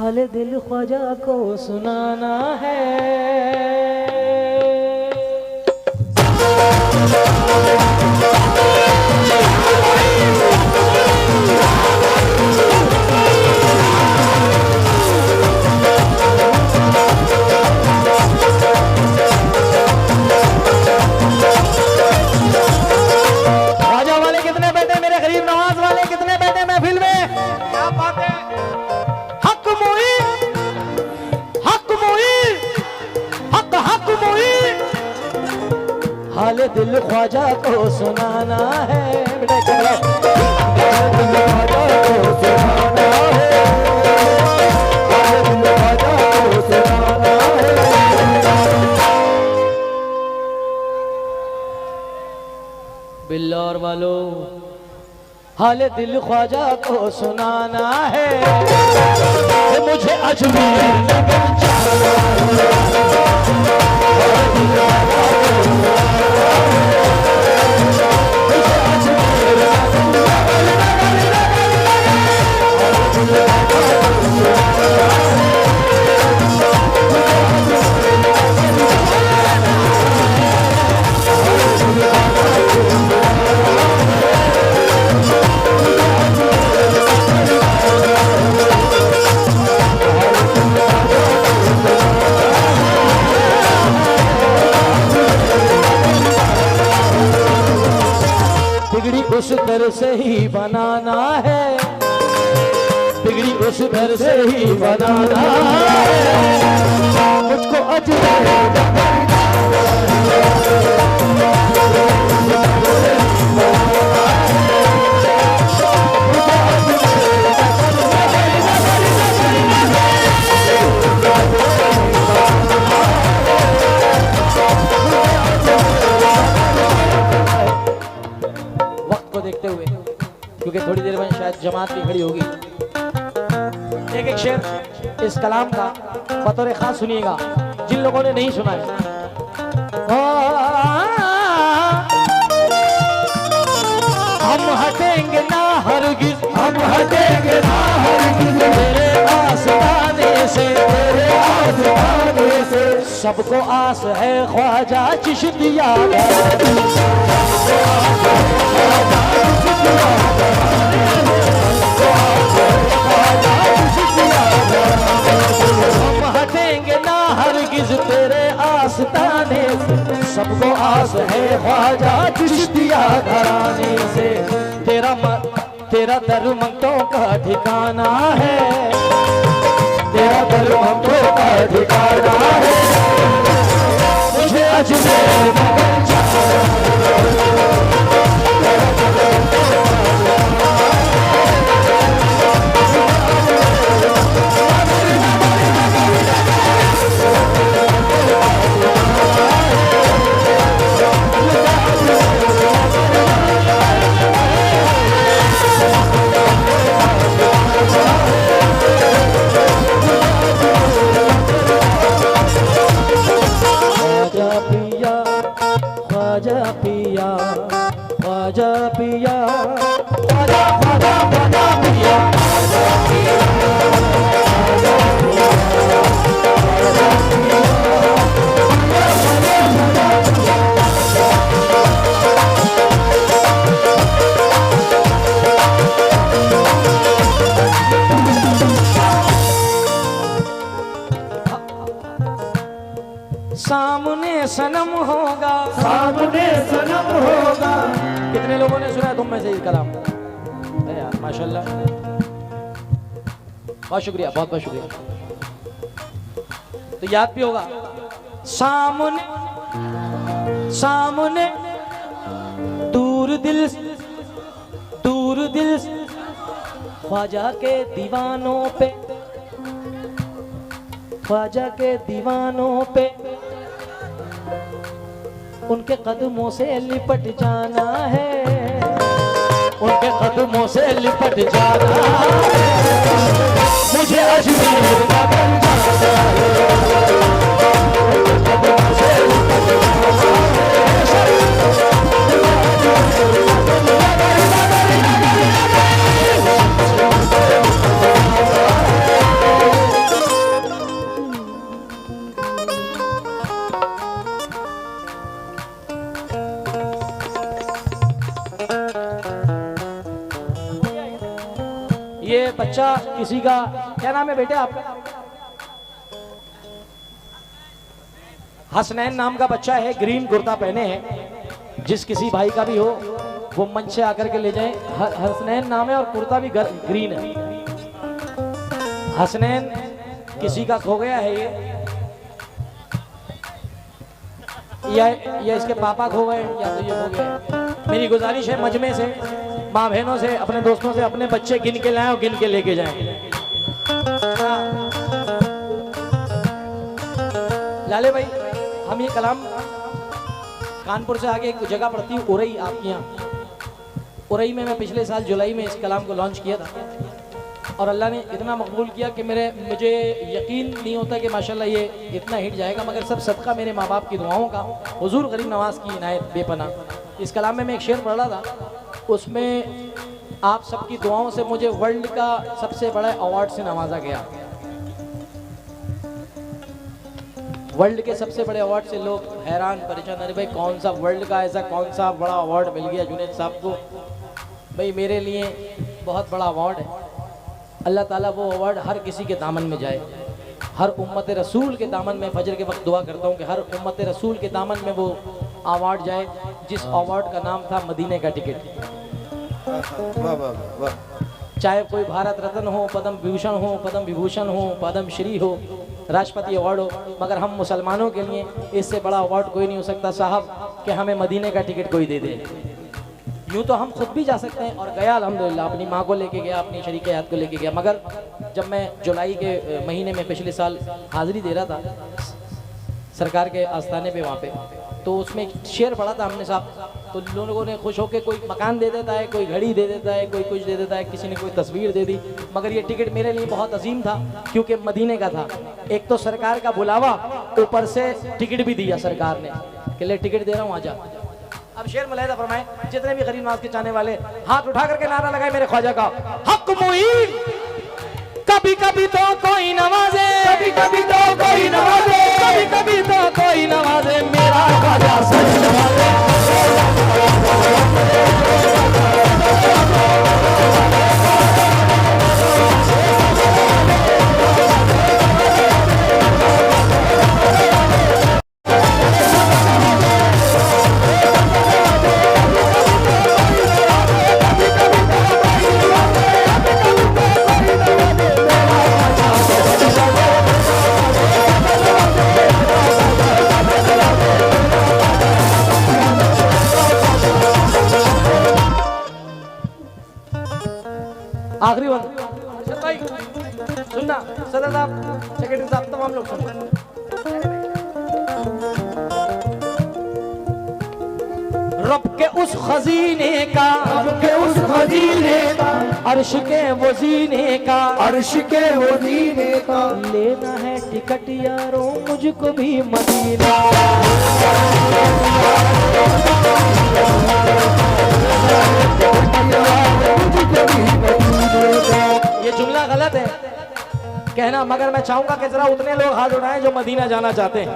हाले दिल ख्वाजा को सुनाना है। ख्वाजा वाले कितने बैठे मेरे गरीब नवाज वाले कितने बैठे महफिल में? क्या बात है। हक मोई हक मोई हक हक मोई हाले दिल ख्वाजा को सुनाना है। बेटा दिल ख्वाजा को सुनाना है। हाले दिल ख्वाजा को सुनाना है। बिल्लौर वालों हाले दिल ख्वाजा को सुनाना है। मुझे अजमेर नगर जाना उस दर से ही बनाना है। बिगड़ी उस दर से ही बनाना है। मुझको अजमेर देखते हुए क्योंकि थोड़ी देर में शायद जमात भी खड़ी होगी। एक एक शेर इस कलाम का बतौर खास सुनिएगा जिन लोगों ने नहीं सुना है। हम हटेंगे ना हरगिज हम हटेंगे ना हरगिज तेरे आसमाने से तेरे आसमाने से सबको आस है ख्वाजा चिश्तिया ख्वाजा चिश्तिया घराने से, तेरा दर मंगतों का ठिकाना है, तेरा दर मंगतों का ठिकाना है, मुझे अजमेर मगर जाना। ख्वाजा पिया, ख्वाजा पिया, ख्वाजा ख्वाजा ख्वाजा पिया, ख्वाजा पिया, ख्वाजा पिया, ख्वाजा पिया, सामने सनम होगा, सामने सनम होगा। कितने लोगों ने सुना है तुम में से ये कलाम? यार माशाल्लाह, बहुत शुक्रिया, बहुत बहुत शुक्रिया। तो याद भी होगा, सामने सामने दूर दिल, दूर दिल ख्वाजा के दीवानों पे, ख्वाजा के दीवानों पे उनके कदमों से लिपट जाना है, उनके कदमों से लिपट जाना है, मुझे अजमेर का बन जाना है, उनके कदमों से लिपट जाना है। ये बच्चा किसी का, क्या नाम है बेटे आपका? हसनैन नाम का बच्चा है, ग्रीन कुर्ता पहने हैं। जिस किसी भाई का भी हो वो मंच से आकर के ले जाएं। हसनैन नाम है और कुर्ता भी ग्रीन है। हसनैन किसी का खो गया है ये, या इसके पापा खो गए या तो ये खो गया। मेरी गुजारिश है मजमे से, माँ बहनों से, अपने दोस्तों से अपने बच्चे गिन के लाएं और गिन के लेके जाएं। लाले भाई, हम ये कलाम कानपुर से आगे एक जगह पड़ती है उरई, आपके यहाँ उरई में मैं पिछले साल जुलाई में इस कलाम को लॉन्च किया था और अल्लाह ने इतना मकबूल किया कि मुझे यकीन नहीं होता कि माशाल्लाह ये इतना हिट जाएगा, मगर सब सदका मेरे माँ बाप की दुआओं का, हुजूर गरीब नवाज की इनायत बेपनाह। इस कलाम में मैं एक शेर पढ़ रहा था, उसमें आप सबकी दुआओं से मुझे वर्ल्ड का सबसे बड़ा अवार्ड से नवाजा गया। वर्ल्ड के सबसे बड़े अवार्ड से लोग हैरान परेशान, अरे भाई कौन सा वर्ल्ड का ऐसा कौन सा बड़ा अवार्ड मिल गया जुनैद साहब को। भाई मेरे लिए बहुत बड़ा अवार्ड है, अल्लाह ताला वो अवार्ड हर किसी के दामन में जाए, हर उम्मत रसूल के दामन में। फजर के वक्त दुआ करता हूँ कि हर उम्मत रसूल के दामन में वो अवार्ड जाए जिस अवार्ड का नाम था मदीने का टिकट। वाह वाह वाह। चाहे कोई भारत रत्न हो, पद्म विभूषण हो, पद्म विभूषण हो, पद्म श्री हो, राष्ट्रपति अवार्ड हो, मगर हम मुसलमानों के लिए इससे बड़ा अवार्ड कोई नहीं हो सकता साहब कि हमें मदीने का टिकट कोई दे दे। यूँ तो हम खुद भी जा सकते हैं और गया अल्हम्दुलिल्लाह, अपनी माँ को लेके गया, अपनी शरीक हयात को लेके गया। मगर जब मैं जुलाई के महीने में पिछले साल हाजिरी दे रहा था सरकार के आस्थाने पे वहाँ पे, तो उसमें एक शेर पढ़ा था हमने साहब, तो लोगों ने खुश होकर कोई मकान दे देता है, कोई घड़ी दे देता है, कोई कुछ दे देता है, किसी ने कोई तस्वीर दे दी, मगर ये टिकट मेरे लिए बहुत अजीम था क्योंकि मदीने का था। एक तो सरकार का बुलावा, ऊपर से टिकट भी दिया सरकार ने कि ले टिकट दे रहा हूँ आजा। अब शेर मुलाहिदा फरमाए, जितने भी गरीब नवाज के चाहने वाले हाथ उठा करके नारा लगाए मेरे ख्वाजा का, हक मुईन कभी कभी तो कोई नवाजे, कभी कभी तो कोई नवाजे, कभी कभी तो कोई नवाजे, मेरा ख्वाजा सच नवाजे। अच्छा भाई सुनना, सदर साहब, सेक्रेटरी साहब, तमाम लोग सुनो। रब के उस खजीने का, रब के उस खजीने का, अर्श के वो जीने का, अर्श के वो जीने का, लेना है टिकट यारों मुझको भी मदीना। ये जुमला गलत है कहना, मगर मैं चाहूंगा कि जरा उतने लोग हाथ उठाएं जो मदीना जाना चाहते हैं।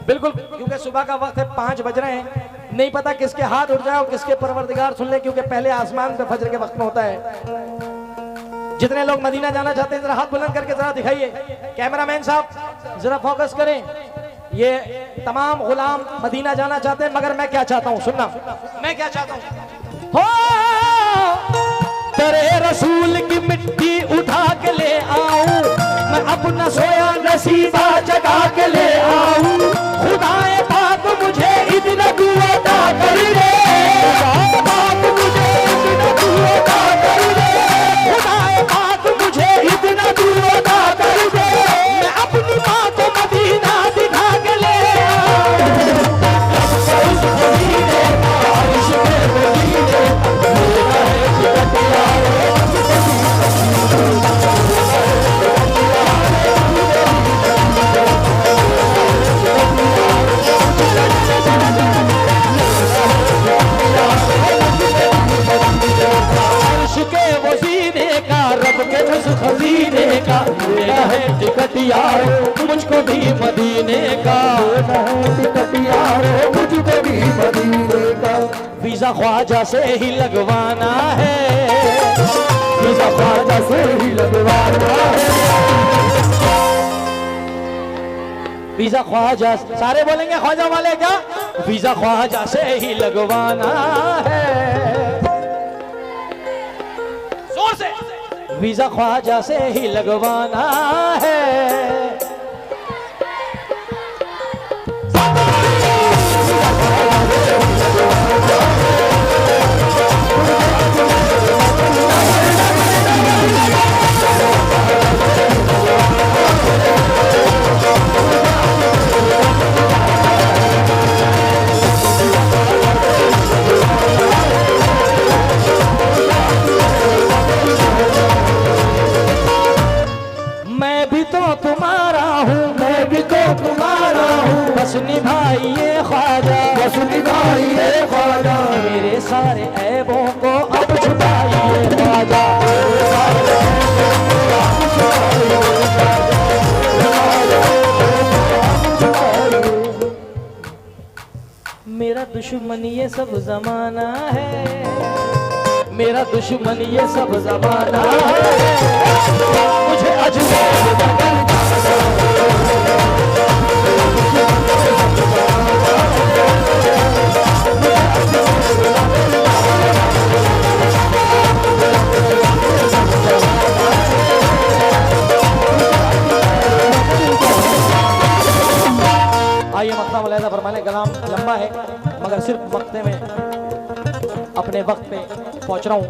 बिल्कुल, क्योंकि सुबह का वक्त है, 5 बज रहे हैं, नहीं पता किसके हाथ उठ जाए और किसके परवरदिगार सुन ले, क्योंकि पहले आसमान पे फजर के वक्त में होता है। जितने लोग मदीना जाना चाहते हैं जरा हाथ बुलंद करके जरा दिखाइए। कैमरामैन साहब जरा फोकस करें। ये तमाम गुलाम मदीना जाना चाहते हैं, मगर मैं क्या चाहता हूँ, सुनना, मैं क्या चाहता हूँ, हो तेरे रसूल की मिट्टी उठा के ले आऊं, मैं अपना सोया नसीबा जगा के ले आऊं। खुदाए पाक मुझे इतना दुआ कर दे, पाक मुझे इतना दुआ कर दे, खुदाए पाक मुझे इतना दुआ कर दे, मैं अपनी माँ को मदीना दिखा के ले आऊं। खजीने का लेना है टिकट यारो मुझको भी मदीने का, लेना है टिकट यारो मुझको भी मदीने का। वीजा ख्वाजा से ही लगवाना है, वीजा ख्वाजा से ही लगवाना है, वीजा ख्वाजा, सारे बोलेंगे ख्वाजा वाले क्या, वीजा ख्वाजा से ही लगवाना है, जोर से, वीजा ख्वाजा से ही लगवाना है। बस निभाइए ख्वाजा, बस निभाइए ख्वाजा, मेरे सारे ऐबों को अब छुपाइए ख्वाजा। मेरा दुश्मन ये सब जमाना है, मेरा दुश्मन ये सब जमाना है, मुझे अजूबा आइए मक्ता मुलाहिजा फरमाने, कलाम लंबा है मगर सिर्फ मक्ते में अपने वक्त पे पहुंच रहा हूँ।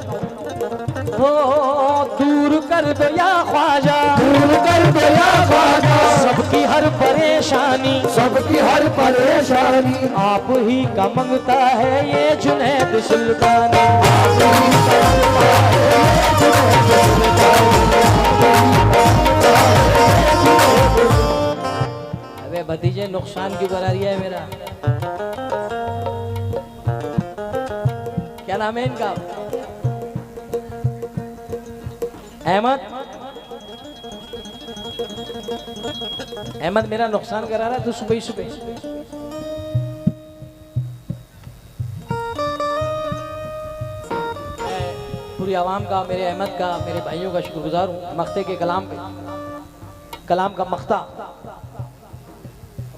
हो दूर कर दो या ख्वाजा, दूर कर दो या ख्वाजा, सबकी हर परेशानी, सबकी हर परेशानी, आप ही का मंगता है ये जुनैद सुल्तानी। अबे भतीजे नुकसान क्यों करा दिया है मेरा, क्या नाम है इनका, अहमद, अहमद मेरा नुकसान करा रहा है तो सुबह ही सुबह। पूरी आवाम का, मेरे अहमद का, मेरे भाइयों का शुक्रगुजार हूँ मख्ते के कलाम पे, कलाम का मख्ता,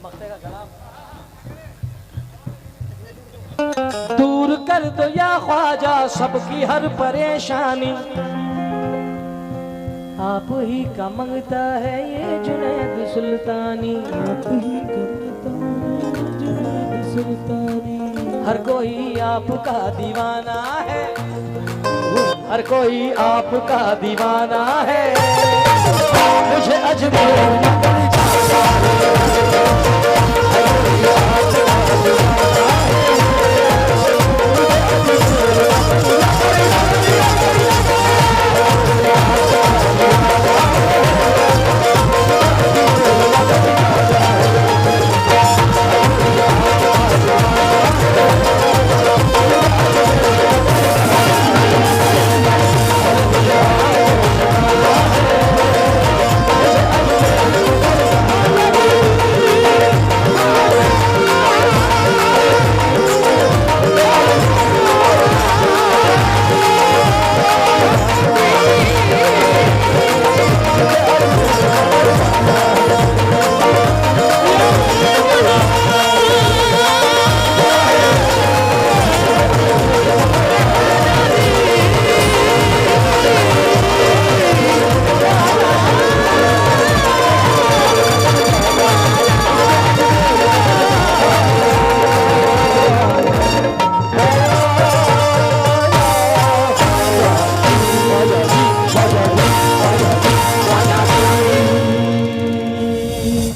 मख्ते का कलाम। दूर कर दो या ख्वाजा सबकी हर परेशानी, आप ही का मंगता है ये जुनैद सुल्तानी, आप ही का मंगता है जुनैद सुल्तानी, हर कोई आपका दीवाना है। हर कोई आपका दीवाना है, मुझे अजमेर